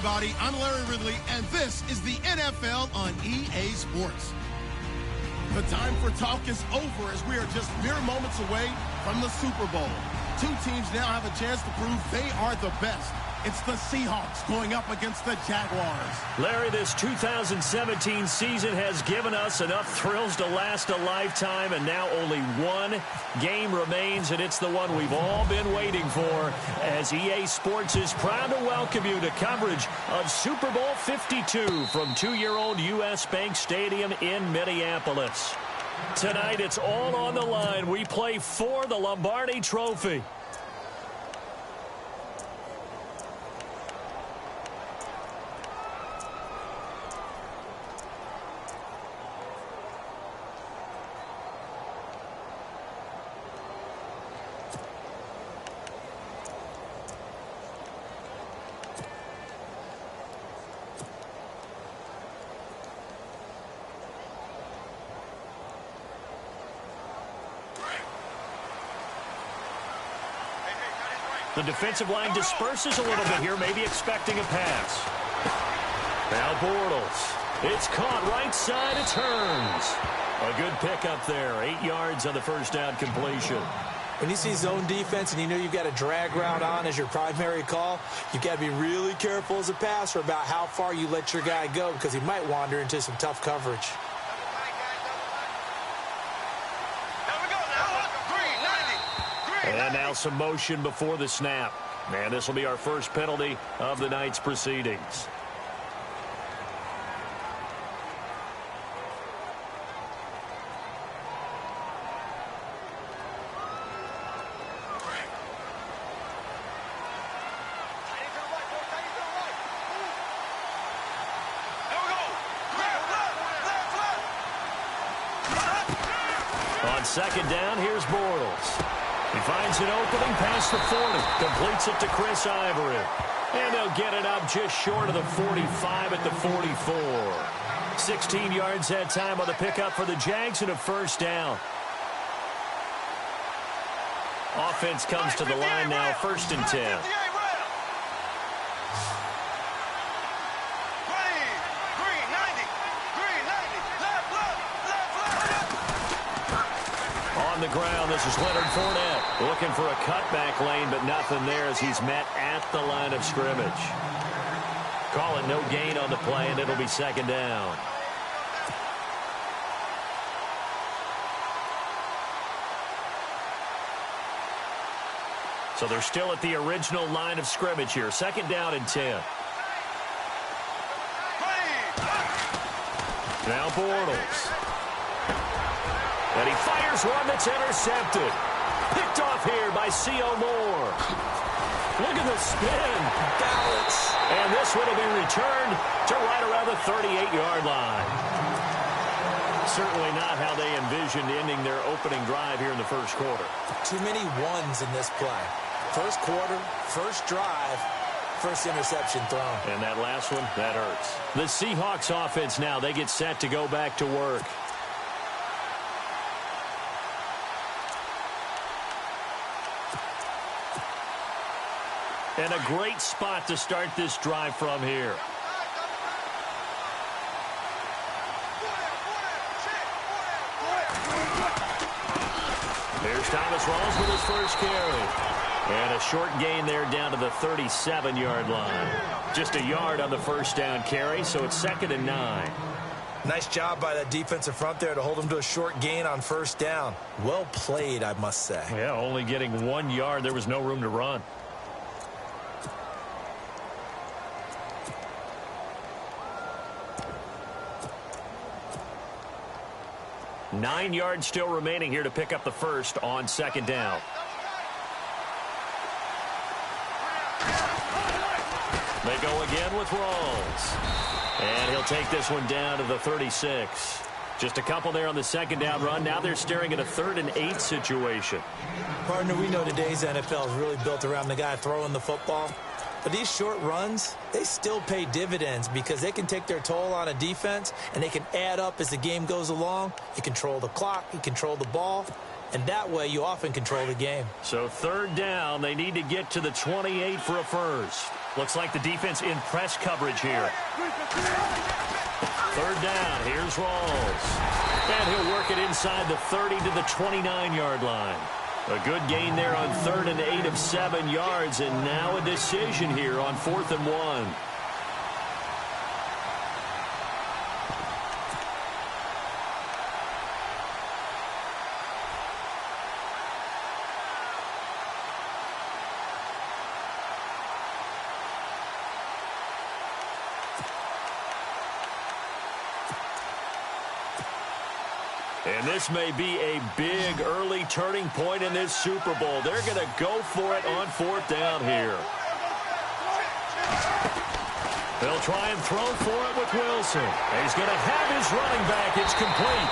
everybody. I'm Larry Ridley, and this is the NFL on EA Sports. The time for talk is over as we are just mere moments away from the Super Bowl. Two teams now have a chance to prove they are the best. It's the Seahawks going up against the Jaguars. Larry, this 2017 season has given us enough thrills to last a lifetime, and now only one game remains, and it's the one we've all been waiting for, as EA Sports is proud to welcome you to coverage of Super Bowl 52 from two-year-old U.S. Bank Stadium in Minneapolis. Tonight, it's all on the line. We play for the Lombardi Trophy. The defensive line disperses a little bit here, maybe expecting a pass. Now Bortles. It's caught right side. It turns. A good pickup there. 8 yards on the first down completion. When you see zone defense and you know you've got a drag route on as your primary call, you've got to be really careful as a passer about how far you let your guy go because he might wander into some tough coverage. And now some motion before the snap. And this will be our first penalty of the night's proceedings. On second down, here's Bortles. He finds an opening past the 40. Completes it to Chris Ivory. And they'll get it up just short of the 45 at the 44. 16 yards that time on the pickup for the Jags and a first down. Offense comes to the line now, 1st and 10. On the ground, this is Leonard Fournette. Looking for a cutback lane, but nothing there as he's met at the line of scrimmage. Call it no gain on the play, and it'll be second down. So they're still at the original line of scrimmage here. Second down and 10. Now Bortles. And he fires one that's intercepted. Picked off here by C.O. Moore. Look at the spin. Balance. And this one will be returned to right around the 38-yard line. Certainly not how they envisioned ending their opening drive here in the first quarter. Too many ones in this play. First quarter, first drive, first interception thrown. And that last one, that hurts. The Seahawks offense now, they get set to go back to work. And a great spot to start this drive from here. Here's Thomas Rawls with his first carry. And a short gain there down to the 37-yard line. Just a yard on the first down carry, so it's 2nd and 9. Nice job by that defensive front there to hold him to a short gain on first down. Well played, I must say. Yeah, only getting 1 yard. There was no room to run. Nine yards still remaining here to pick up the first on second down. They go again with Rawls. And he'll take this one down to the 36. Just a couple there on the second down run. Now they're staring at a 3rd and 8 situation. Partner, we know today's NFL is really built around the guy throwing the football. But these short runs, they still pay dividends because they can take their toll on a defense and they can add up as the game goes along. You control the clock, you control the ball, and that way you often control the game. So 3rd down, they need to get to the 28 for a first. Looks like the defense in press coverage here. Third down. Here's Rawls. And he'll work it inside the 30 to the 29-yard line. A good gain there on 3rd and 8 of 7 yards. And now a decision here on 4th and 1. And this may be a big early turning point in this Super Bowl. They're going to go for it on 4th down here. They'll try and throw for it with Wilson. He's going to have his running back. It's complete.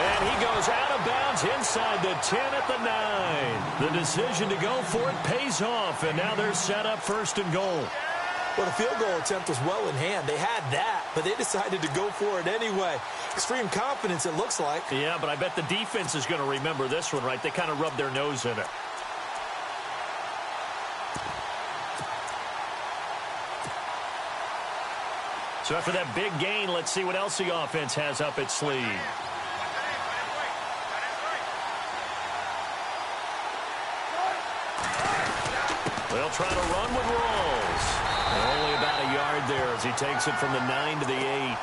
And he goes out of bounds inside the 10 at the 9. The decision to go for it pays off. And now they're set up 1st and goal. Well, the field goal attempt was well in hand. They had that, but they decided to go for it anyway. Extreme confidence, it looks like. Yeah, but I bet the defense is going to remember this one, right? They kind of rubbed their nose in it. So after that big gain, let's see what else the offense has up its sleeve. They'll try to run with Rawls. Only about a yard there as he takes it from the 9 to the 8.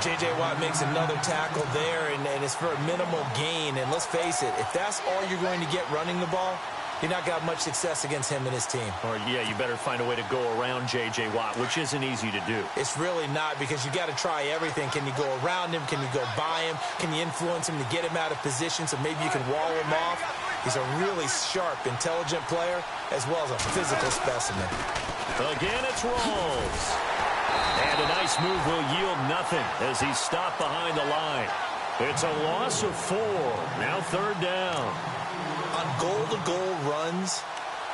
J.J. Watt makes another tackle there, and it's for a minimal gain. And let's face it, if that's all you're going to get running the ball, you're not got much success against him and his team. Or, yeah, you better find a way to go around J.J. Watt, which isn't easy to do. It's really not, because you got to try everything. Can you go around him? Can you go by him? Can you influence him to get him out of position so maybe you can wall him off? He's a really sharp, intelligent player, as well as a physical specimen. Again, it's Rawls. And a nice move will yield nothing as he's stopped behind the line. It's a loss of 4. Now 3rd down. On goal-to-goal runs,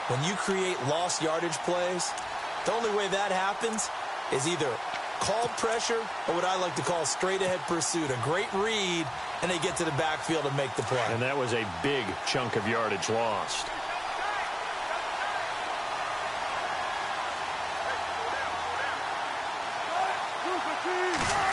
when you create lost yardage plays, the only way that happens is either called pressure or what I like to call straight-ahead pursuit. A great read, and they get to the backfield and make the play. And that was a big chunk of yardage lost.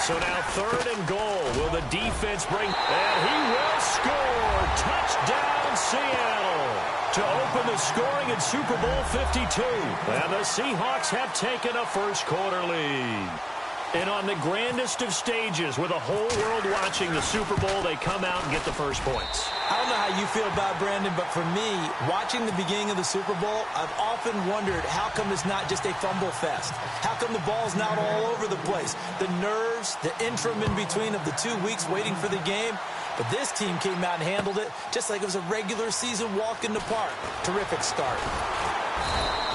So now 3rd and goal. Will the defense bring? And he will score. Touchdown, Seattle. To open the scoring in Super Bowl 52. And the Seahawks have taken a first-quarter lead. And on the grandest of stages, with a whole world watching the Super Bowl, they come out and get the first points. I don't know how you feel about Brandon, but for me, watching the beginning of the Super Bowl, I've often wondered how come it's not just a fumble fest? How come the ball's not all over the place? The nerves, the interim in between of the 2 weeks waiting for the game. But this team came out and handled it just like it was a regular season walk in the park. Terrific start.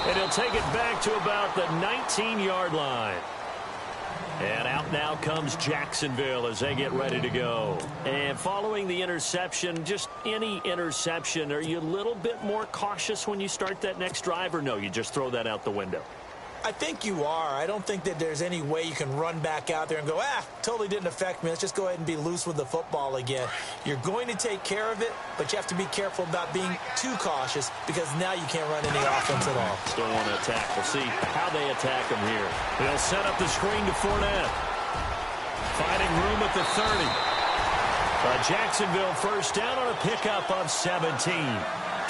And he'll take it back to about the 19-yard line. And out now comes Jacksonville as they get ready to go. And following the interception, just any interception, are you a little bit more cautious when you start that next drive, or no, you just throw that out the window? I think you are. I don't think that there's any way you can run back out there and go, totally didn't affect me. Let's just go ahead and be loose with the football again. You're going to take care of it, but you have to be careful about being too cautious because now you can't run any offense at all. Still want to attack. We'll see how they attack him here. They'll set up the screen to Fournette. Finding room at the 30. Jacksonville first down on a pickup of 17.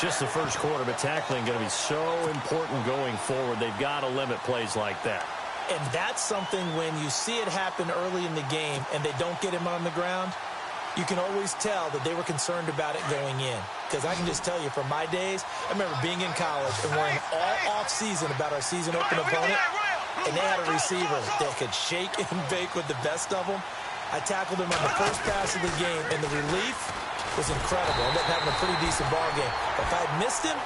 Just the first quarter, but tackling going to be so important going forward. They've got to limit plays like that. And that's something when you see it happen early in the game and they don't get him on the ground, you can always tell that they were concerned about it going in. Because I can just tell you from my days, I remember being in college and worrying all off-season about our season open opponent, and they had a receiver that could shake and bake with the best of them. I tackled him on the first pass of the game, and the relief was incredible. I ended up having a pretty decent ball game. If I'd missed him,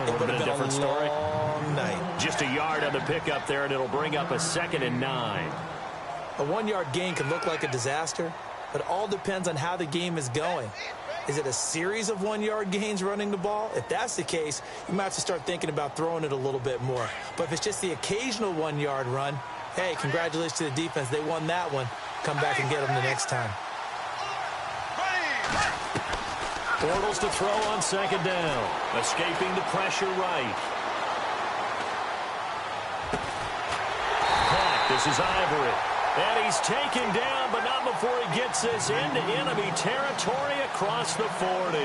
it would have been a different story. Long night. Just a yard on the pickup there, and it'll bring up a 2nd and 9. A 1-yard gain can look like a disaster, but it all depends on how the game is going. Is it a series of 1-yard gains running the ball? If that's the case, you might have to start thinking about throwing it a little bit more. But if it's just the occasional 1-yard run, hey, congratulations to the defense. They won that one. Come back and get them the next time. Bortles to throw on 2nd down. Escaping the pressure right. This is Ivory. And he's taken down, but not before he gets this into enemy territory across the 40.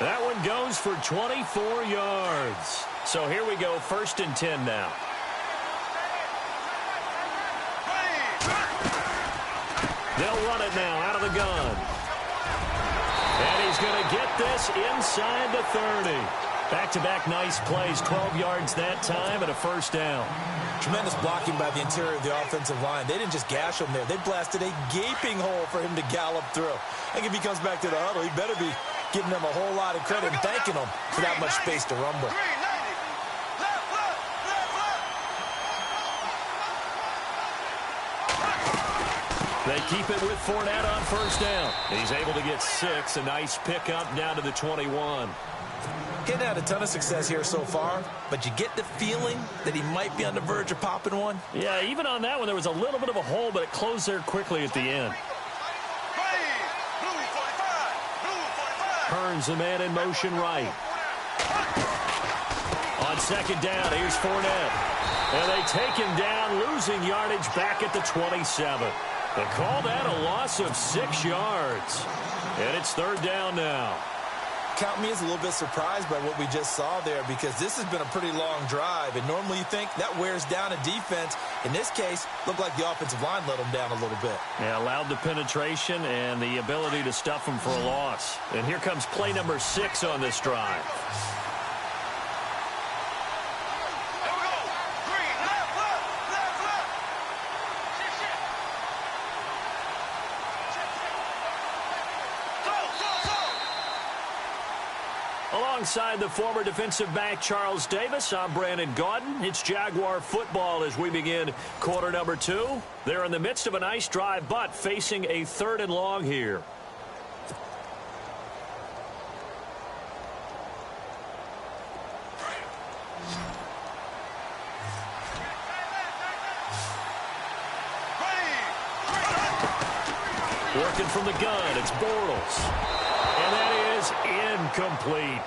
That one goes for 24 yards. So here we go, 1st and 10 now. They'll run it now out of the gun. And he's going to get this inside the 30. Back-to-back nice plays, 12 yards that time and a 1st down. Tremendous blocking by the interior of the offensive line. They didn't just gash him there. They blasted a gaping hole for him to gallop through. I think if he comes back to the huddle, he better be giving them a whole lot of credit and thanking them for that much space to rumble. They keep it with Fournette on 1st down. He's able to get 6. A nice pickup down to the 21. Getting had a ton of success here so far, but you get the feeling that he might be on the verge of popping one. Yeah, even on that one, there was a little bit of a hole, but it closed there quickly at the end. Hearns, the man in motion right. On 2nd down, here's Fournette. And they take him down, losing yardage back at the 27. They call that a loss of 6 yards. And it's 3rd down now. Count me as a little bit surprised by what we just saw there, because this has been a pretty long drive, and normally you think that wears down a defense. In this case, looked like the offensive line let them down a little bit. Yeah, allowed the penetration and the ability to stuff them for a loss. And here comes play number 6 on this drive. Alongside the former defensive back Charles Davis, I'm Brandon Gaudin. It's Jaguar football as we begin quarter number 2. They're in the midst of a nice drive, but facing a 3rd and long here. Working from the gun, it's Bortles. And that is incomplete.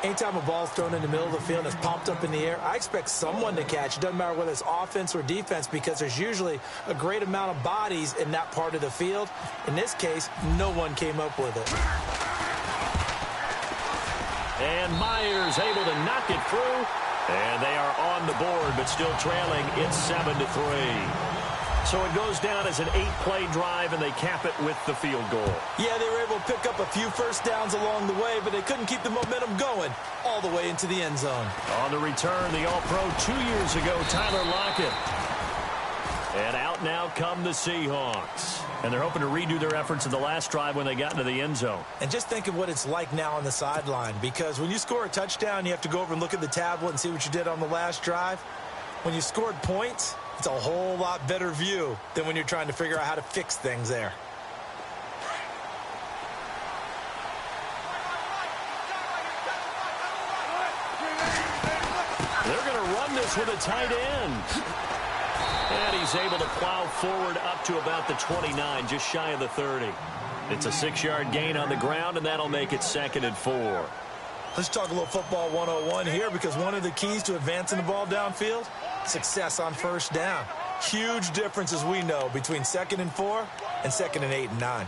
Anytime a ball's thrown in the middle of the field and it's popped up in the air, I expect someone to catch. It doesn't matter whether it's offense or defense, because there's usually a great amount of bodies in that part of the field. In this case, no one came up with it. And Myers able to knock it through. And they are on the board, but still trailing. It's 7-3. So it goes down as an 8-play drive, and they cap it with the field goal. Yeah, they were able to pick up a few 1st downs along the way, but they couldn't keep the momentum going all the way into the end zone. On the return, the All-Pro 2 years ago, Tyler Lockett. And out now come the Seahawks. And they're hoping to redo their efforts in the last drive when they got into the end zone. And just think of what it's like now on the sideline, because when you score a touchdown, you have to go over and look at the tablet and see what you did on the last drive. When you scored points, it's a whole lot better view than when you're trying to figure out how to fix things there. They're going to run this with a tight end. And he's able to plow forward up to about the 29, just shy of the 30. It's a 6-yard gain on the ground, and that'll make it 2nd and 4. Let's talk a little football 101 here, because one of the keys to advancing the ball downfield, success on 1st down. Huge difference, as we know, between 2nd and 4 and 2nd and 8 and 9.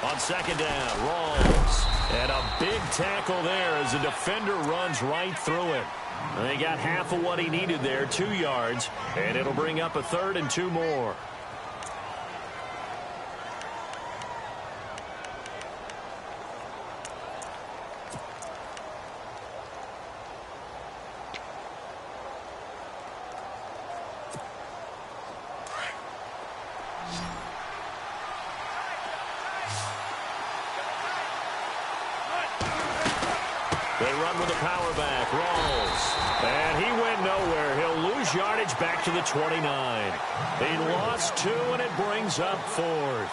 On 2nd down, Rawls. And a big tackle there as the defender runs right through it. They got half of what he needed there, 2 yards, and it'll bring up a 3rd and 2 more. They run with a power back, Rawls. And he went nowhere. He'll lose yardage back to the 29. He lost 2, and it brings up 4th.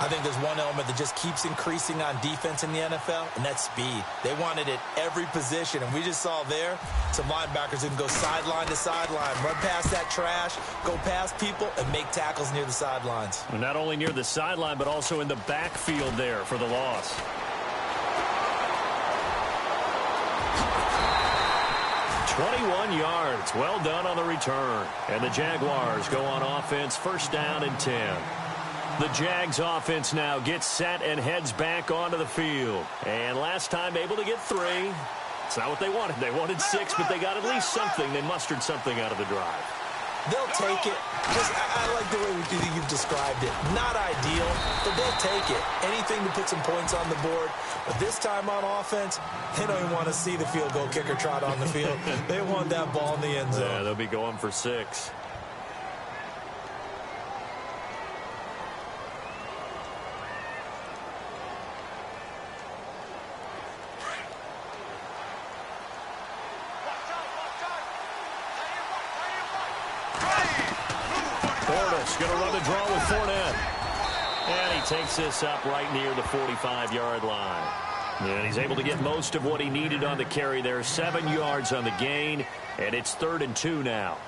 I think there's one element that just keeps increasing on defense in the NFL, and that's speed. They want it at every position, and we just saw there some linebackers who can go sideline to sideline, run past that trash, go past people, and make tackles near the sidelines. And not only near the sideline, but also in the backfield there for the loss. "21 yards. Well done on the return. And the Jaguars go on offense, first down and 10. The Jags offense now gets set and heads back onto the field. And last time able to get 3. It's not what they wanted. They wanted 6, but they got at least something. They mustered something out of the drive. They'll take it. I like the way you've described it. Not ideal, but they'll take it. Anything to put some points on the board. But this time on offense, they don't even want to see the field goal kicker trot on the field. They want that ball in the end zone. Yeah, they'll be going for 6. Going to run the draw with Fournette. And he takes this up right near the 45-yard line. And he's able to get most of what he needed on the carry there. 7 yards on the gain, and it's 3rd and 2 now.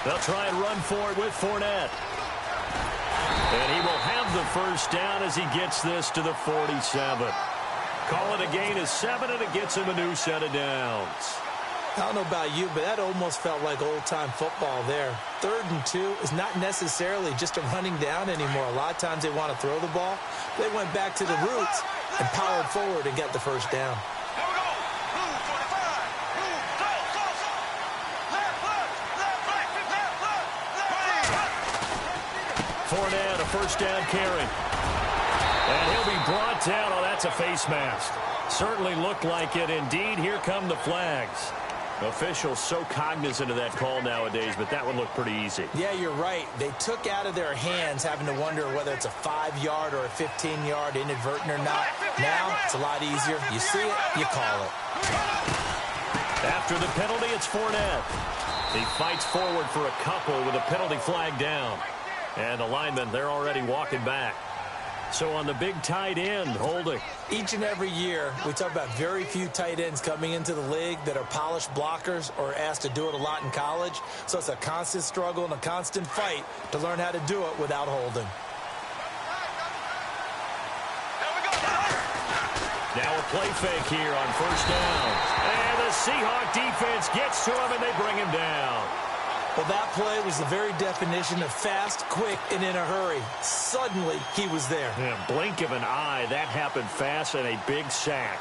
They'll try and run for it with Fournette. And he will have the first down as he gets this to the 47. Call it a gain of 7, and it gets him a new set of downs. I don't know about you, but that almost felt like old-time football there. 3rd and 2 is not necessarily just a running down anymore. A lot of times they want to throw the ball. They went back to the roots and powered forward and got the first down. Fournette, a first down carry. And he'll be brought down. Oh, that's a face mask. Certainly looked like it. Indeed, here come the flags. Officials so cognizant of that call nowadays, but that one looked pretty easy. Yeah, you're right. They took out of their hands having to wonder whether it's a 5-yard or a 15-yard inadvertent or not. Now, it's a lot easier. You see it, you call it. After the penalty, it's Fournette. He fights forward for a couple with a penalty flag down. And the linemen, they're already walking back. So on the big tight end, holding. Each and every year, we talk about very few tight ends coming into the league that are polished blockers or asked to do it a lot in college. So it's a constant struggle and a constant fight to learn how to do it without holding. Now a play fake here on first down. And the Seahawk defense gets to him, and they bring him down. Well, that play was the very definition of fast, quick, and in a hurry. Suddenly, he was there. Yeah, blink of an eye, that happened fast, and a big sack.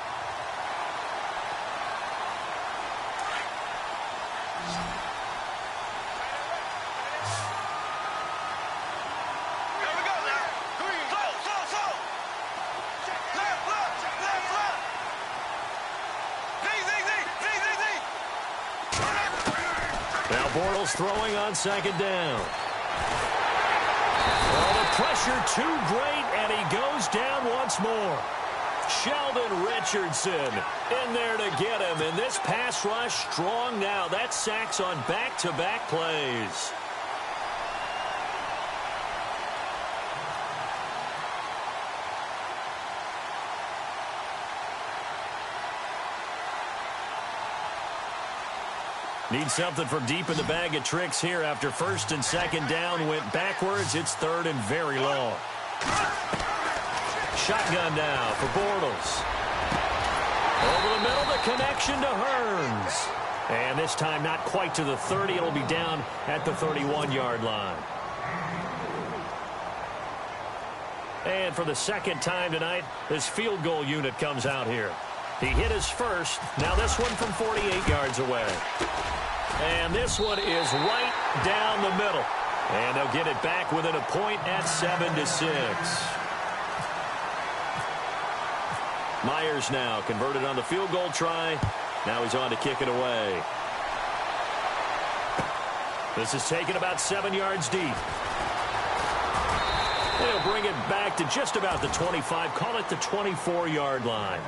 Bortles throwing on second down. Oh, the pressure too great, and he goes down once more. Sheldon Richardson in there to get him, and this pass rush strong now. That's sacks on back-to-back plays. Need something from deep in the bag of tricks here after first and second down went backwards. It's 3rd and very long. Shotgun now for Bortles. Over the middle, the connection to Hearns. And this time not quite to the 30. It'll be down at the 31-yard line. And for the second time tonight, this field goal unit comes out here. He hit his first. Now this one from 48 yards away. And this one is right down the middle. And they'll get it back within a point at 7-6. Myers now converted on the field goal try. Now he's on to kick it away. This is taken about 7 yards deep. They'll bring it back to just about the 25. Call it the 24-yard line.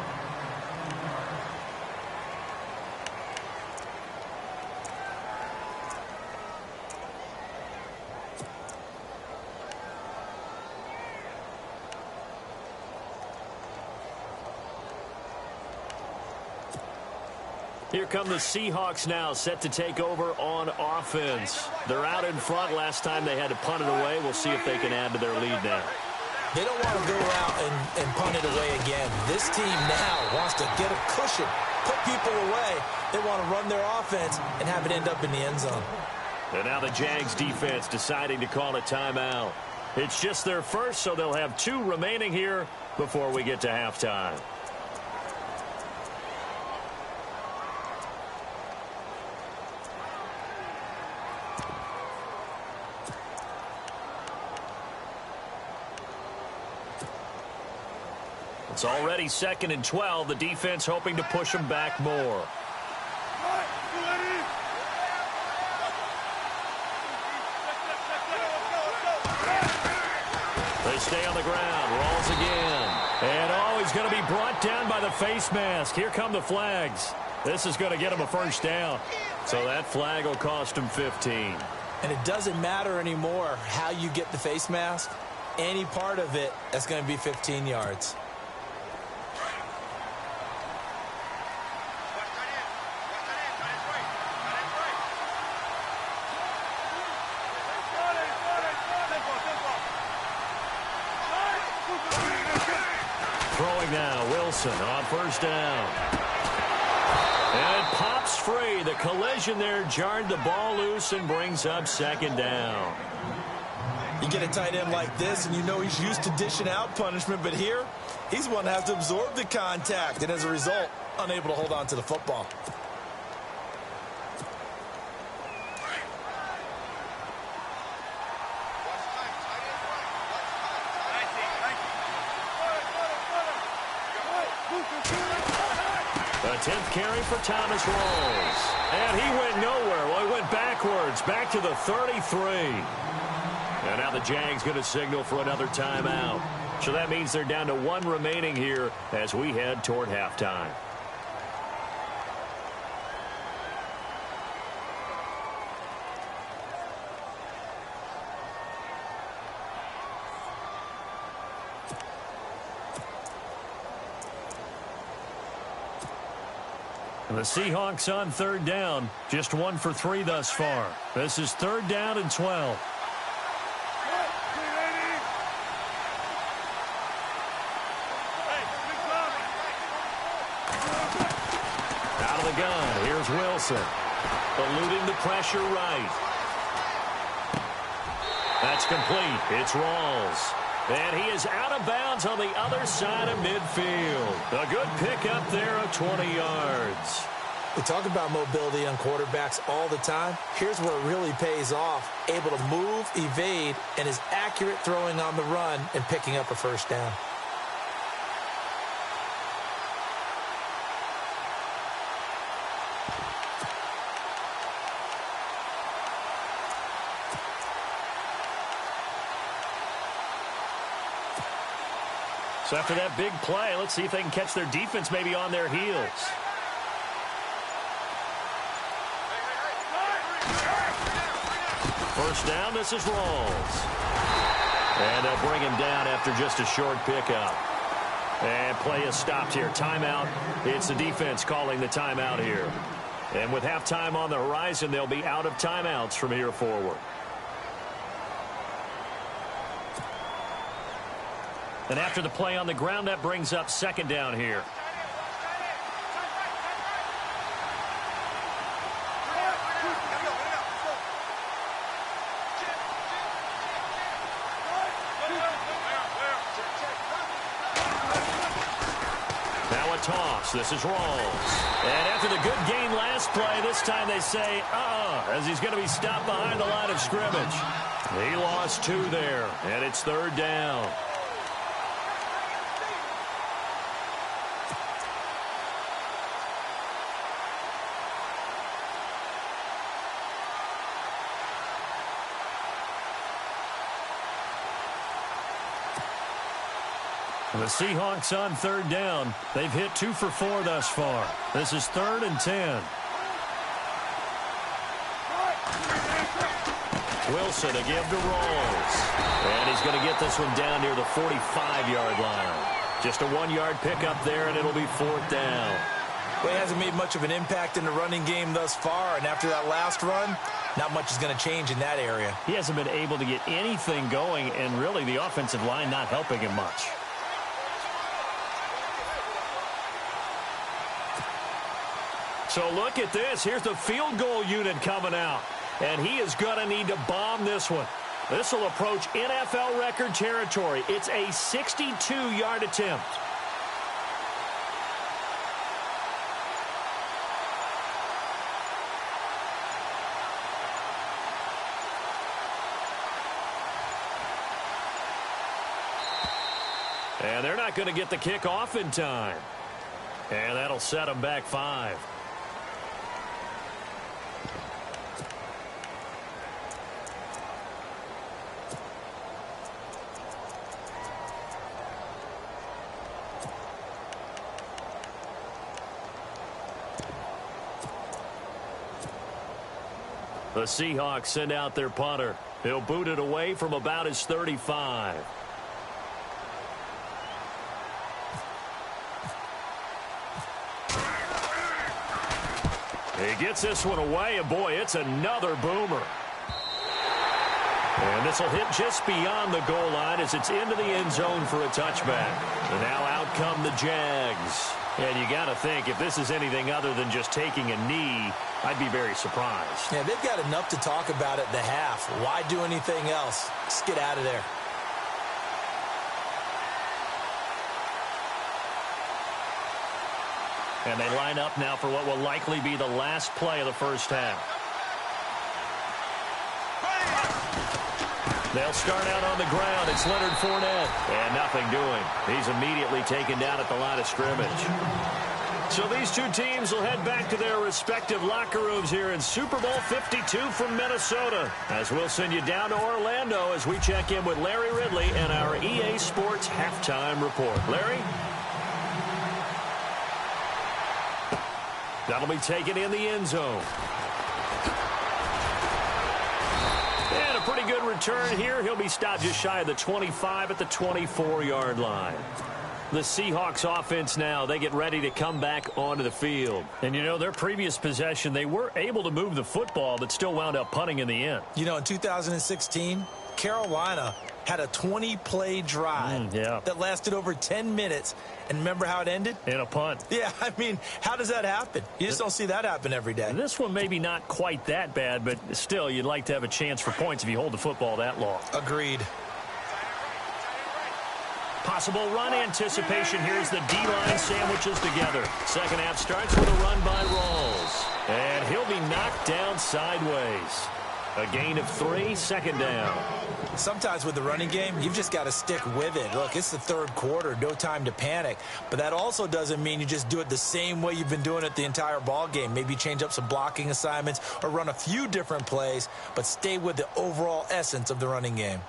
Here come the Seahawks now, set to take over on offense. They're out in front. Last time they had to punt it away. We'll see if they can add to their lead now. They don't want to go out and punt it away again. This team now wants to get a cushion, put people away. They want to run their offense and have it end up in the end zone. And now the Jags defense deciding to call a timeout. It's just their first, so they'll have 2 remaining here before we get to halftime. It's already 2nd and 12. The defense hoping to push them back more. They stay on the ground. Rolls again. And he's going to be brought down by the face mask. Here come the flags. This is going to get him a first down. So that flag will cost him 15. And it doesn't matter anymore how you get the face mask. Any part of it, that's going to be 15 yards. Throwing now, Wilson on first down. And it pops free. The collision there jarred the ball loose and brings up 2nd down. You get a tight end like this, and you know he's used to dishing out punishment, but here, he's one that has to absorb the contact, and as a result, unable to hold on to the football. The 10th carry for Thomas Rawls. And he went nowhere. Well, he went backwards, back to the 33. And now the Jags going to signal for another timeout. So that means they're down to 1 remaining here as we head toward halftime. And the Seahawks on 3rd down. Just 1 for 3 thus far. This is 3rd down and 12. Out of the gun. Here's Wilson. Eluding the pressure right. That's complete. It's Rawls. And he is out of bounds on the other side of midfield. A good pickup there of 20 yards. We talk about mobility on quarterbacks all the time. Here's where it really pays off. Able to move, evade, and is accurate throwing on the run and picking up a first down. So after that big play, let's see if they can catch their defense maybe on their heels. First down, this is Rawls. And they'll bring him down after just a short pickup. And play is stopped here. Timeout. It's the defense calling the timeout here. And with halftime on the horizon, they'll be out of timeouts from here forward. And after the play on the ground, that brings up 2nd down here. Now a toss. This is Rawls. And after the good gain last play, this time they say, as he's going to be stopped behind the line of scrimmage. He lost 2 there, and it's 3rd down. The Seahawks on 3rd down. They've hit 2 for 4 thus far. This is 3rd and 10. Wilson to give to Rawls. And he's going to get this one down near the 45-yard line. Just a 1-yard pickup there, and it'll be 4th down. Well, he hasn't made much of an impact in the running game thus far, and after that last run, not much is going to change in that area. He hasn't been able to get anything going, and really the offensive line not helping him much. So look at this. Here's the field goal unit coming out, and he is going to need to bomb this one. This will approach NFL record territory. It's a 62-yard attempt. And they're not going to get the kick off in time. And that'll set them back 5. The Seahawks send out their punter. He'll boot it away from about his 35. He gets this one away, and boy, it's another boomer. And this will hit just beyond the goal line as it's into the end zone for a touchback. And now out come the Jags. And you got to think, if this is anything other than just taking a knee, I'd be very surprised. Yeah, they've got enough to talk about at the half. Why do anything else? Just get out of there. And they line up now for what will likely be the last play of the first half. They'll start out on the ground. It's Leonard Fournette. And nothing doing. He's immediately taken down at the line of scrimmage. So these two teams will head back to their respective locker rooms here in Super Bowl 52 from Minnesota. As we'll send you down to Orlando as we check in with Larry Ridley and our EA Sports Halftime Report. Larry? That'll be taken in the end zone. And a pretty good return here. He'll be stopped just shy of the 25 at the 24-yard line. The Seahawks offense now, they get ready to come back onto the field. And, you know, their previous possession, they were able to move the football, but still wound up punting in the end. You know, in 2016, Carolina had a 20-play drive that lasted over 10 minutes. And remember how it ended? In a punt. Yeah, I mean, how does that happen? You just don't see that happen every day. This one maybe not quite that bad, but still, you'd like to have a chance for points if you hold the football that long. Agreed. Possible run anticipation. Here's the D-line sandwiches together. Second half starts with a run by Rawls. And he'll be knocked down sideways. A gain of 3, second down. Sometimes with the running game, you've just got to stick with it. Look, it's the third quarter, no time to panic. But that also doesn't mean you just do it the same way you've been doing it the entire ball game. Maybe change up some blocking assignments or run a few different plays, but stay with the overall essence of the running game.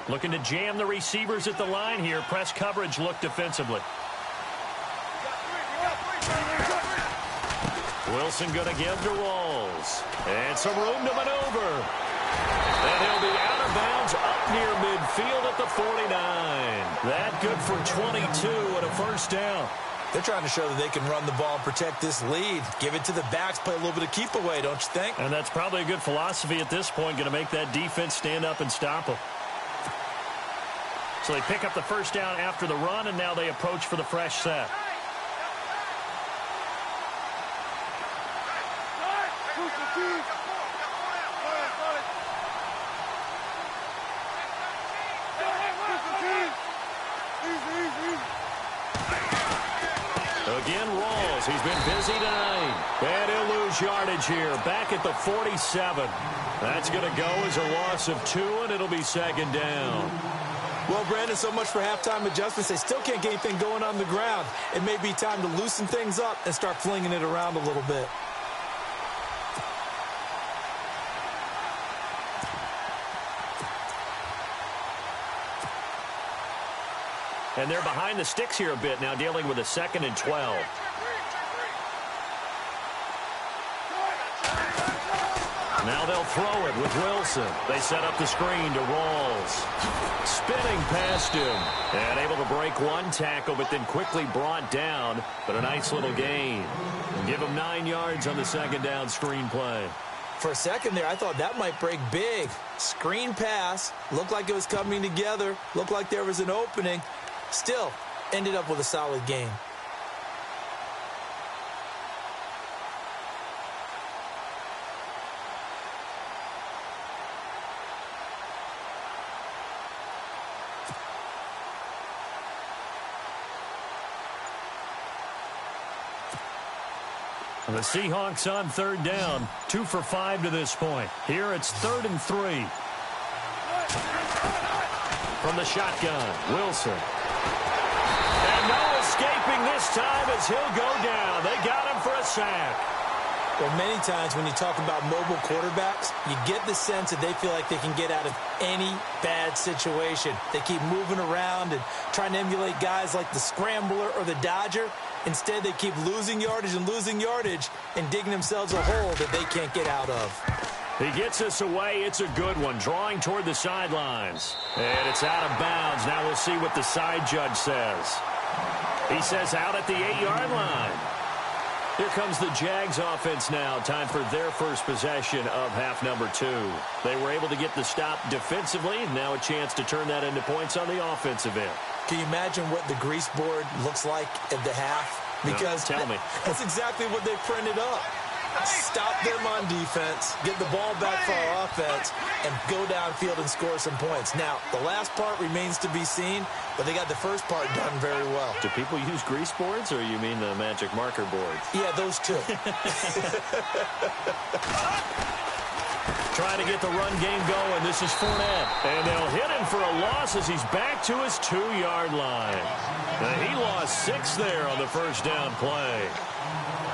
Looking to jam the receivers at the line here. Press coverage look defensively. Wilson going to give to Rawls. And some room to maneuver. And he'll be out of bounds up near midfield at the 49. That good for 22 and a first down. They're trying to show that they can run the ball and protect this lead. Give it to the backs, play a little bit of keep away, don't you think? And that's probably a good philosophy at this point, going to make that defense stand up and stop them. So they pick up the first down after the run, and now they approach for the fresh set. Again, Rawls. He's been busy tonight. And he'll lose yardage here. Back at the 47. That's going to go as a loss of 2, and it'll be second down. Well, Brandon, so much for halftime adjustments. They still can't get anything going on the ground. It may be time to loosen things up and start flinging it around a little bit. And they're behind the sticks here a bit now, dealing with a 2nd and 12. Now they'll throw it with Wilson. They set up the screen to Rawls. Spinning past him. And able to break one tackle, but then quickly brought down. But a nice little gain. And give him 9 yards on the second down screen play. For a second there, I thought that might break big. Screen pass. Looked like it was coming together. Looked like there was an opening. Still, ended up with a solid gain. The Seahawks on third down, 2 for 5 to this point. Here it's 3rd and 3. From the shotgun, Wilson. And no escaping this time as he'll go down. They got him for a sack. Well, many times when you talk about mobile quarterbacks, you get the sense that they feel like they can get out of any bad situation. They keep moving around and trying to emulate guys like the scrambler or the dodger. Instead, they keep losing yardage and digging themselves a hole that they can't get out of. He gets us away. It's a good one, drawing toward the sidelines. And it's out of bounds. Now we'll see what the side judge says. He says out at the 8-yard line. Here comes the Jags offense now. Time for their first possession of half number 2. They were able to get the stop defensively. Now a chance to turn that into points on the offensive end. Can you imagine what the grease board looks like at the half? Because no, tell me. That's exactly what they printed up. Stop them on defense, get the ball back for our offense, and go downfield and score some points. Now, the last part remains to be seen, but they got the first part done very well. Do people use grease boards, or you mean the magic marker boards? Yeah, those two. Trying to get the run game going. This is Fournette. And they'll hit him for a loss as he's back to his 2-yard line. And he lost 6 there on the first down play.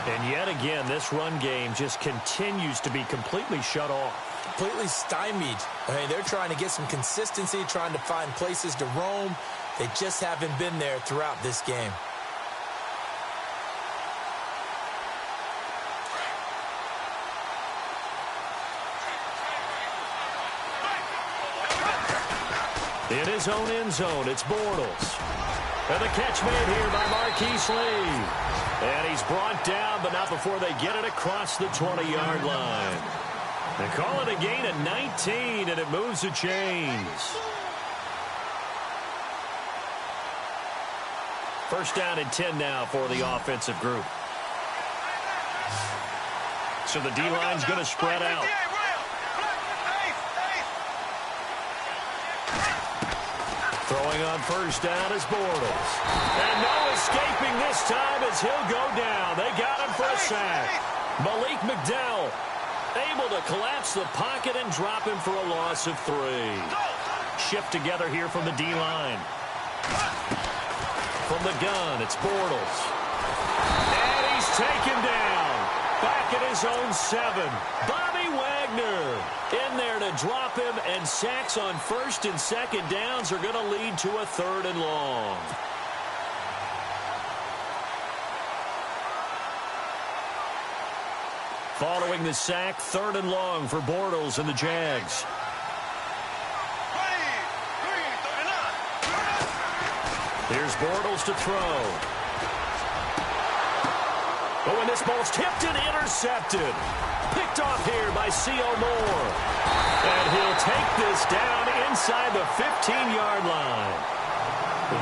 And yet again, this run game just continues to be completely shut off. Completely stymied. I mean, they're trying to get some consistency, trying to find places to roam. They just haven't been there throughout this game. In his own end zone, it's Bortles. And the catch made here by Marquise Lee. And he's brought down, but not before they get it across the 20-yard line. They call it a gain of 19, and it moves the chains. First down and 10 now for the offensive group. So the D-line's going to spread out. Throwing on first down is Bortles. And no escaping this time as he'll go down. They got him for a sack. Malik McDowell able to collapse the pocket and drop him for a loss of 3. Shift together here from the D-line. From the gun, it's Bortles. And he's taken down. Back at his own 7. Bobby Wagner in there to drop him, and sacks on first and second downs are going to lead to a 3rd and long. Following the sack, 3rd and long for Bortles and the Jags. Here's Bortles to throw. Oh, and this ball's tipped and intercepted. Picked off here by C.O. Moore. And he'll take this down inside the 15-yard line.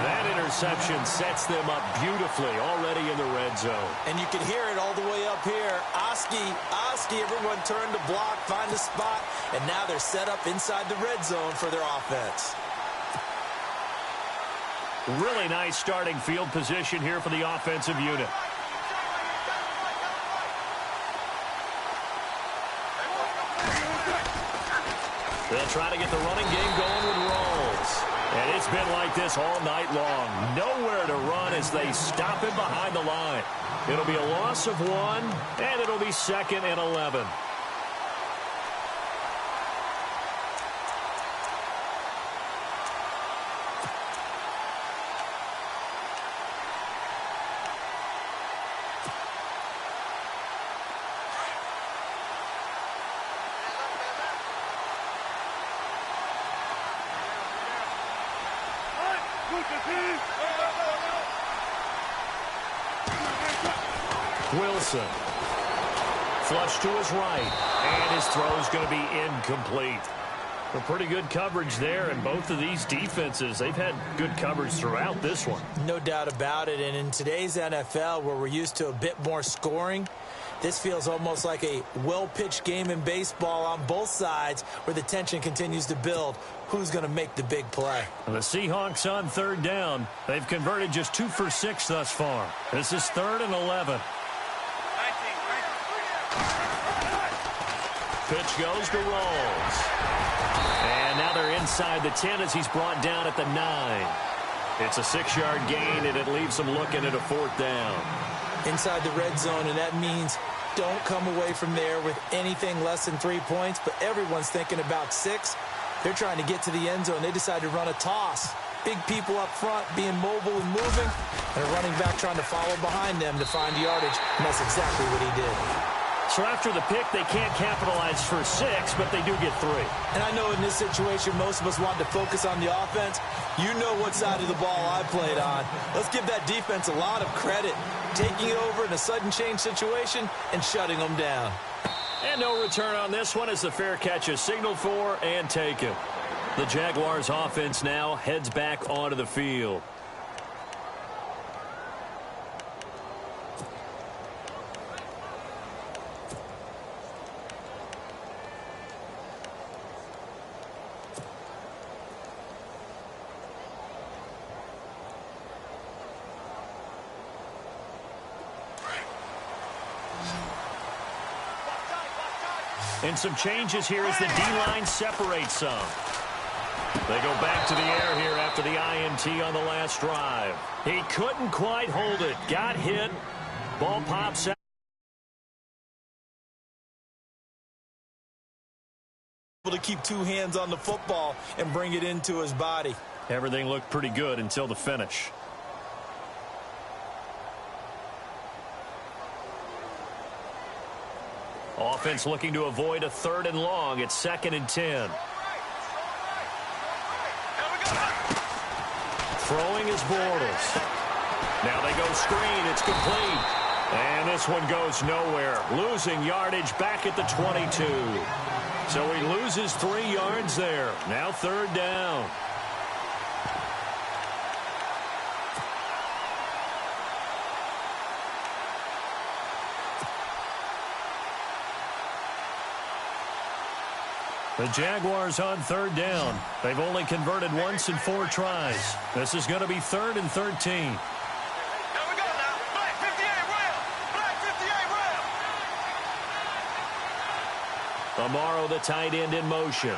That interception sets them up beautifully already in the red zone. And you can hear it all the way up here. Oski, everyone turned to block, find a spot, and now they're set up inside the red zone for their offense. Really nice starting field position here for the offensive unit. They'll try to get the running game going with Rawls. And it's been like this all night long. Nowhere to run as they stop him behind the line. It'll be a loss of 1, and it'll be 2nd and 11. Wilson. Flush to his right. And his throw is going to be incomplete. Well, pretty good coverage there, and both of these defenses, they've had good coverage throughout this one. No doubt about it, and in today's NFL, where we're used to a bit more scoring, this feels almost like a well-pitched game in baseball on both sides where the tension continues to build. Who's going to make the big play? And the Seahawks on third down. They've converted just 2 for 6 thus far. This is 3rd and 11. Pitch goes to Rolls. And now they're inside the 10 as he's brought down at the 9. It's a 6-yard gain, and it leaves them looking at a 4th down. Inside the red zone, and that means don't come away from there with anything less than 3 points, but everyone's thinking about 6. They're trying to get to the end zone. They decide to run a toss. Big people up front being mobile and moving, and a running back trying to follow behind them to find yardage, and that's exactly what he did. So after the pick, they can't capitalize for 6, but they do get 3. And I know in this situation, most of us want to focus on the offense. You know what side of the ball I played on. Let's give that defense a lot of credit, taking it over in a sudden change situation and shutting them down. And no return on this one as the fair catch is signaled for and taken. The Jaguars offense now heads back onto the field. And some changes here as the D-line separates some. They go back to the air here after the INT on the last drive. He couldn't quite hold it. Got hit. Ball pops out. Able to keep 2 hands on the football and bring it into his body. Everything looked pretty good until the finish. Offense looking to avoid a 3rd and long. It's 2nd and 10. Throwing is Bortles. Now they go screen. It's complete. And this one goes nowhere. Losing yardage back at the 22. So he loses 3 yards there. Now 3rd down. The Jaguars on 3rd down. They've only converted once in 4 tries. This is going to be 3rd and 13. Here we go now. Black 58 rail. Black 58 rail. Amaro, the tight end, in motion.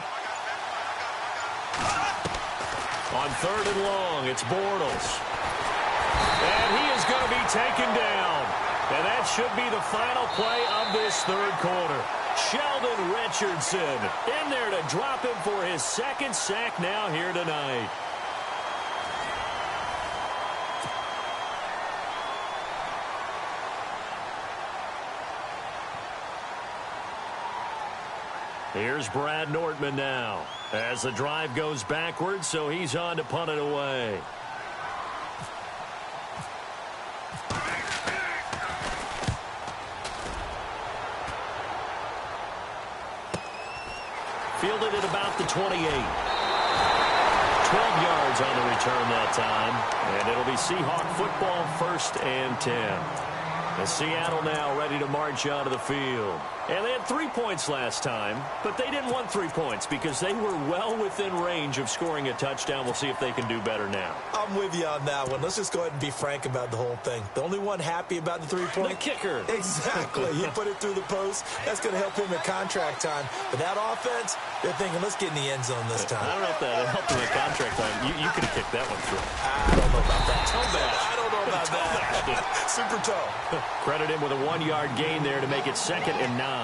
On 3rd and long, it's Bortles. And he is going to be taken down. And that should be the final play of this 3rd quarter. Sheldon Richardson in there to drop him for his 2nd sack now here tonight. Here's Brad Nortman now as the drive goes backwards, so he's on to punt it away. Fielded at about the 28. 12 yards on the return that time. And it'll be Seahawk football, 1st and 10. And Seattle now ready to march onto the field. And they had 3 points last time, but they didn't want 3 points because they were well within range of scoring a touchdown. We'll see if they can do better now. I'm with you on that one. Let's just go ahead and be frank about the whole thing. The only one happy about the 3-point? The kicker. Exactly. He put it through the post. That's going to help him at contract time. But that offense, they're thinking, let's get in the end zone this time. I don't know if that helped him at contract time. You could have kicked that one through. I don't know about that. Toe bash. I don't know about that. Super toe. Credit him with a 1-yard gain there to make it 2nd and 9.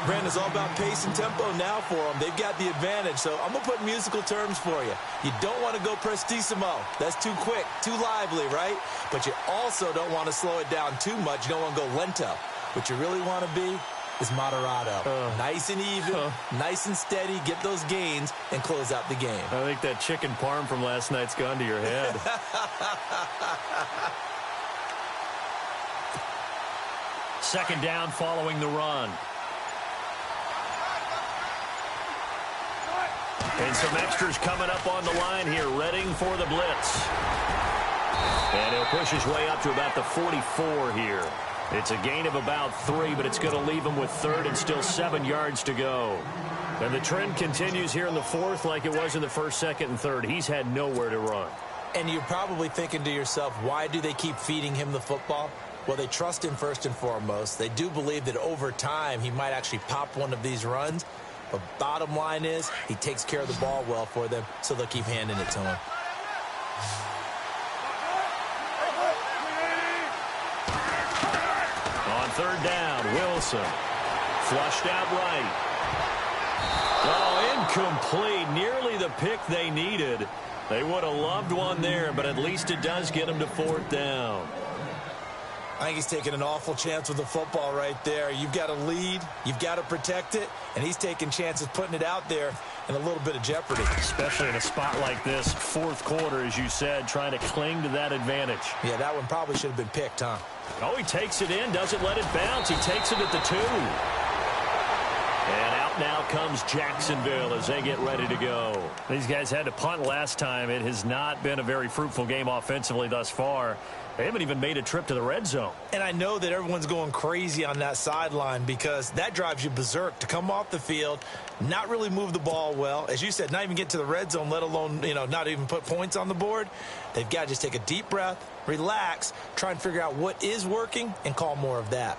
Brandon, it's all about pace and tempo now for them. They've got the advantage, so I'm going to put musical terms for you. You don't want to go prestissimo. That's too quick, too lively, right? But you also don't want to slow it down too much. You don't want to go lento. What you really want to be is Moderado. Nice and even, nice and steady, get those gains, and close out the game. I think that chicken parm from last night's gone to your head. Second down following the run. And some extras coming up on the line here, readying for the blitz. And he'll push his way up to about the 44 here. It's a gain of about 3, but it's going to leave him with third and still 7 yards to go. And the trend continues here in the fourth like it was in the first, second, and third. He's had nowhere to run. And you're probably thinking to yourself, why do they keep feeding him the football? Well, they trust him first and foremost. They do believe that over time he might actually pop one of these runs. But bottom line is he takes care of the ball well for them, so they'll keep handing it to him. On third down, Wilson. Flushed out right. Oh, incomplete. Nearly the pick they needed. They would have loved one there, but at least it does get them to fourth down. I think he's taking an awful chance with the football right there. You've got to lead, you've got to protect it, and he's taking chances putting it out there in a little bit of jeopardy. Especially in a spot like this, fourth quarter, as you said, trying to cling to that advantage. Yeah, that one probably should have been picked, huh? Oh, he takes it in, doesn't let it bounce. He takes it at the 2. And out now comes Jacksonville as they get ready to go. These guys had to punt last time. It has not been a very fruitful game offensively thus far. They haven't even made a trip to the red zone. And I know that everyone's going crazy on that sideline because that drives you berserk to come off the field, not really move the ball well. As you said, not even get to the red zone, let alone, not even put points on the board. They've got to just take a deep breath, relax, try and figure out what is working and call more of that.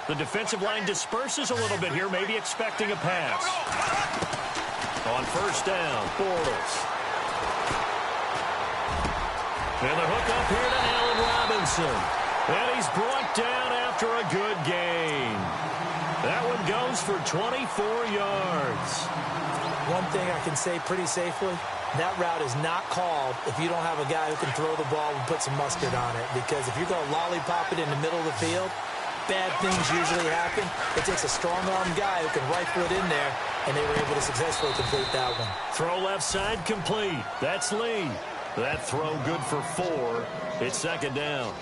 The defensive line disperses a little bit here, maybe expecting a pass. On first down, Bortles. And the hook up here to Allen Robinson. And he's brought down after a good gain. That one goes for 24 yards. One thing I can say pretty safely, that route is not called if you don't have a guy who can throw the ball and put some mustard on it. Because if you're going to lollipop it in the middle of the field, bad things usually happen. It takes a strong-arm guy who can rifle it in there, and they were able to successfully complete that one. Throw left side complete. That's Lee. That throw good for 4. It's second down.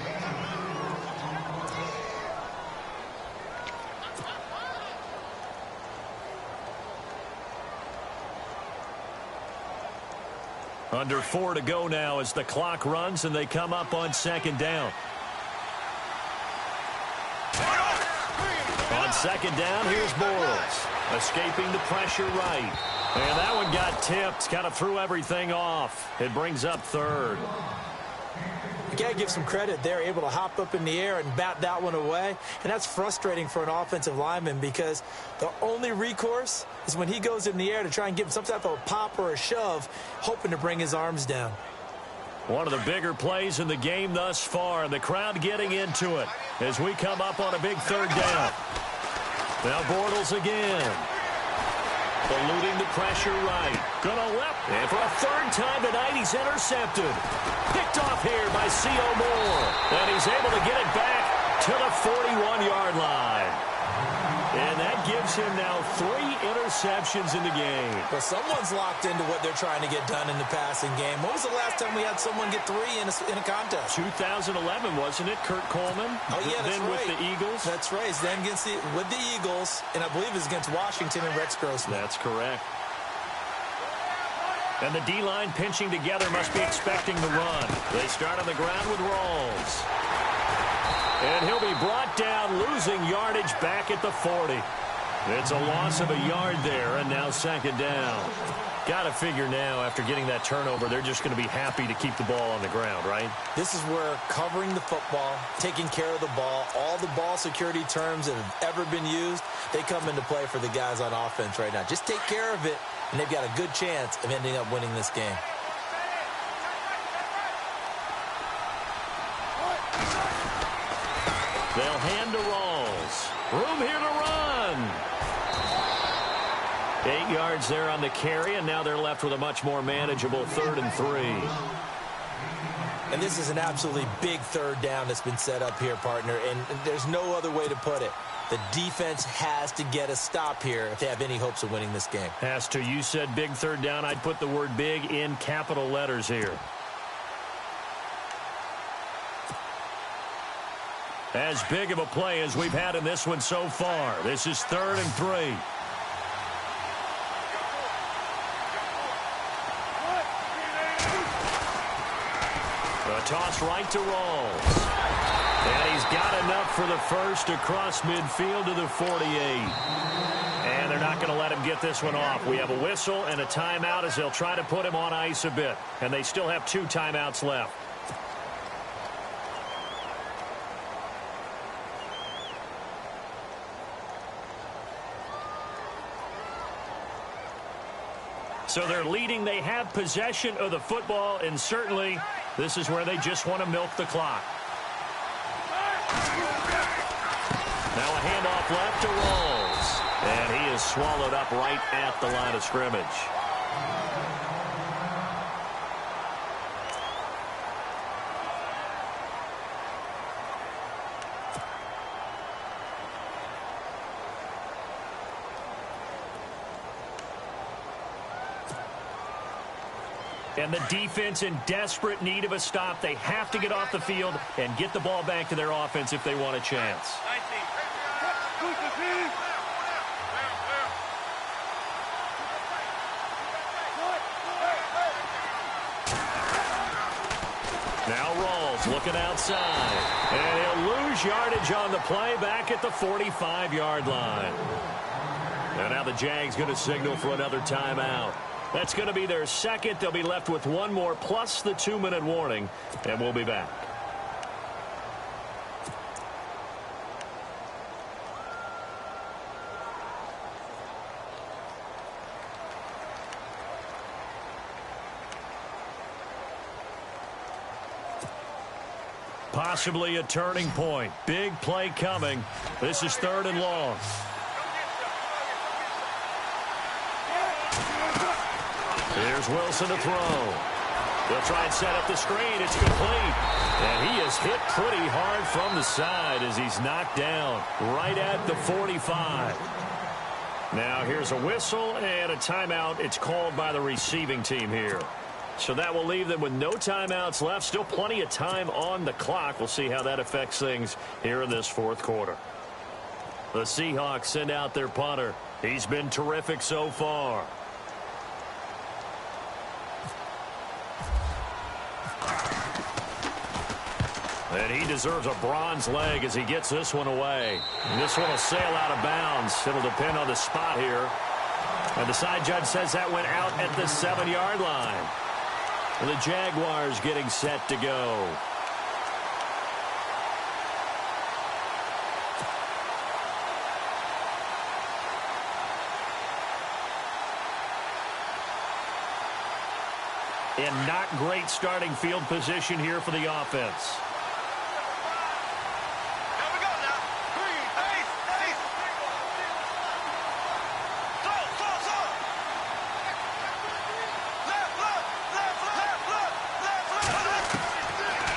Under 4 to go now as the clock runs and they come up on second down. On second down, here's Bortles. Escaping the pressure right. And that one got tipped. Kind of threw everything off. It brings up third. You got to give some credit. They're able to hop up in the air and bat that one away. And that's frustrating for an offensive lineman because the only recourse is when he goes in the air to try and give him some type of a pop or a shove, hoping to bring his arms down. One of the bigger plays in the game thus far. The crowd getting into it as we come up on a big third down. Now Bortles again. Eluding the pressure right. Gonna left. And for a third time tonight, he's intercepted. Picked off here by C.O. Moore. And he's able to get it back to the 41-yard line. And that gives him now 3 interceptions in the game. Well, someone's locked into what they're trying to get done in the passing game. When was the last time we had someone get 3 in a contest? 2011, wasn't it? Kurt Coleman? Oh, yeah, that's then right. with the Eagles? That's right. It's then with the Eagles, and I believe it's against Washington and Rex Grossman. That's correct. And the D-line pinching together must be expecting the run. They start on the ground with Rawls. And he'll be brought down, losing yardage back at the 40. It's a loss of a yard there, and now second down. Got to figure now, after getting that turnover, they're just going to be happy to keep the ball on the ground, right? This is where covering the football, taking care of the ball, all the ball security terms that have ever been used, they come into play for the guys on offense right now. Just take care of it, and they've got a good chance of ending up winning this game. They'll hand to Rawls. Room here to run. 8 yards there on the carry, and now they're left with a much more manageable 3rd and 3. And this is an absolutely big 3rd down that's been set up here, partner, and there's no other way to put it. The defense has to get a stop here if they have any hopes of winning this game. Has to. You said big 3rd down. I'd put the word big in capital letters here. As big of a play as we've had in this one so far. This is 3rd and 3. A toss right to Rawls. And he's got enough for the first across midfield to the 48. And they're not going to let him get this one off. We have a whistle and a timeout as they'll try to put him on ice a bit. And they still have 2 timeouts left. So they're leading. They have possession of the football, and certainly this is where they just want to milk the clock. Now a handoff left to Rawls. And he is swallowed up right at the line of scrimmage. And the defense in desperate need of a stop. They have to get off the field and get the ball back to their offense if they want a chance. Now Rawls looking outside. And he'll lose yardage on the play back at the 45-yard line. And now the Jags going to signal for another timeout. That's going to be their second. They'll be left with one more plus the 2-minute warning, and we'll be back. Possibly a turning point. Big play coming. This is 3rd and long. Here's Wilson to throw. They'll try and set up the screen. It's complete. And he is hit pretty hard from the side as he's knocked down right at the 45. Now here's a whistle and a timeout. It's called by the receiving team here. So that will leave them with no timeouts left. Still plenty of time on the clock. We'll see how that affects things here in this 4th quarter. The Seahawks send out their punter. He's been terrific so far. And he deserves a bronze leg as he gets this one away. And this one will sail out of bounds. It'll depend on the spot here. And the side judge says that went out at the 7-yard line. And the Jaguars getting set to go. And not great starting field position here for the offense.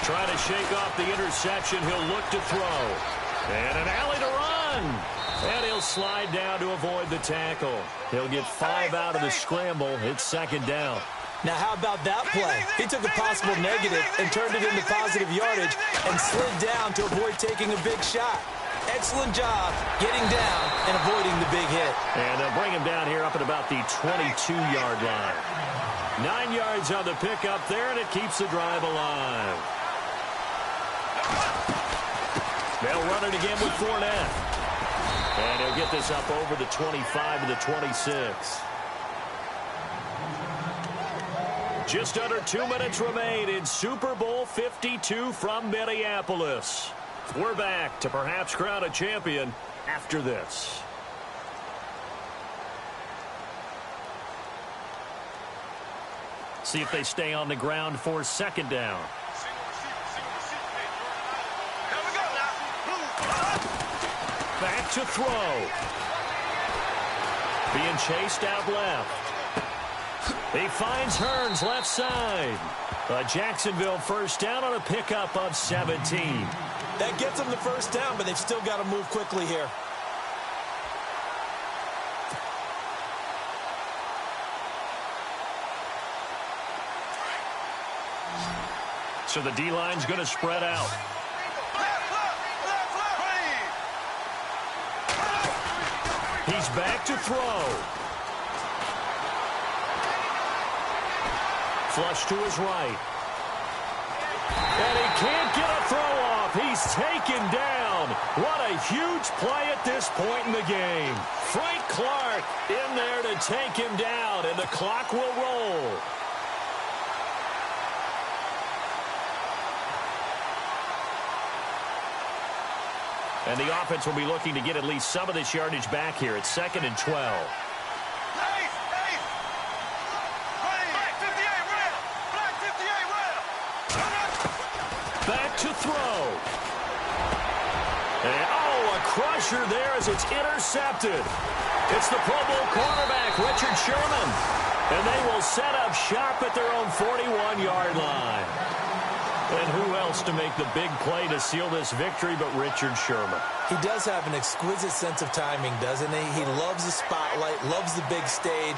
Trying to shake off the interception. He'll look to throw. And an alley to run. And he'll slide down to avoid the tackle. He'll get 5 out of the scramble. It's 2nd down. Now, how about that play? He took a possible negative and turned it into positive yardage and slid down to avoid taking a big shot. Excellent job getting down and avoiding the big hit. And they'll bring him down here up at about the 22-yard line. 9 yards on the pickup there, and it keeps the drive alive. They'll run it again with Fournette. And he'll get this up over the 25 to the 26. Just under 2 minutes remain in Super Bowl 52 from Minneapolis. We're back to perhaps crown a champion after this. See if they stay on the ground for 2nd down. Back to throw. Being chased out left. He finds Hearns left side. A Jacksonville first down on a pickup of 17. That gets them the first down, but they've still got to move quickly here. So the D-line's going to spread out. He's back to throw. Flush to his right. And he can't get a throw off. He's taken down. What a huge play at this point in the game. Frank Clark in there to take him down, and the clock will roll. And the offense will be looking to get at least some of this yardage back here. It's 2nd and 12. Back to throw. And, a crusher there as it's intercepted. It's the Pro Bowl cornerback, Richard Sherman. And they will set up shop at their own 41-yard line. And who else to make the big play to seal this victory but Richard Sherman? He does have an exquisite sense of timing, doesn't he? He loves the spotlight, loves the big stage,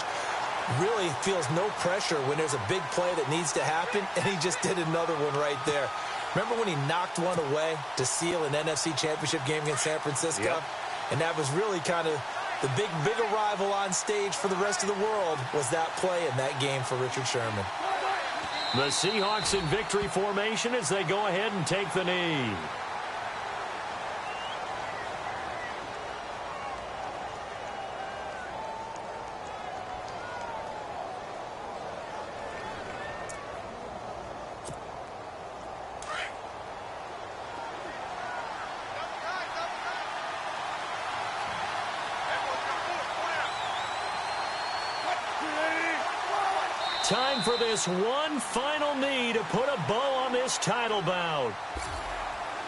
really feels no pressure when there's a big play that needs to happen, and he just did another one right there. Remember when he knocked one away to seal an NFC Championship game against San Francisco? Yep. And that was really kind of the big arrival on stage for the rest of the world was that play in that game for Richard Sherman. The Seahawks in victory formation as they go ahead and take the knee. Time for this one final knee to put a bow on this title bout.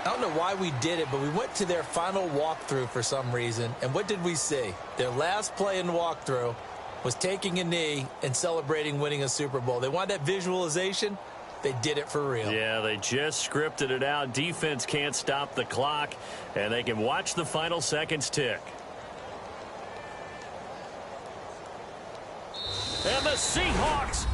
I don't know why we did it, but we went to their final walkthrough for some reason. And what did we see? Their last play in walkthrough was taking a knee and celebrating winning a Super Bowl. They wanted that visualization. They did it for real. Yeah, they just scripted it out. Defense can't stop the clock, and they can watch the final seconds tick. And the Seahawks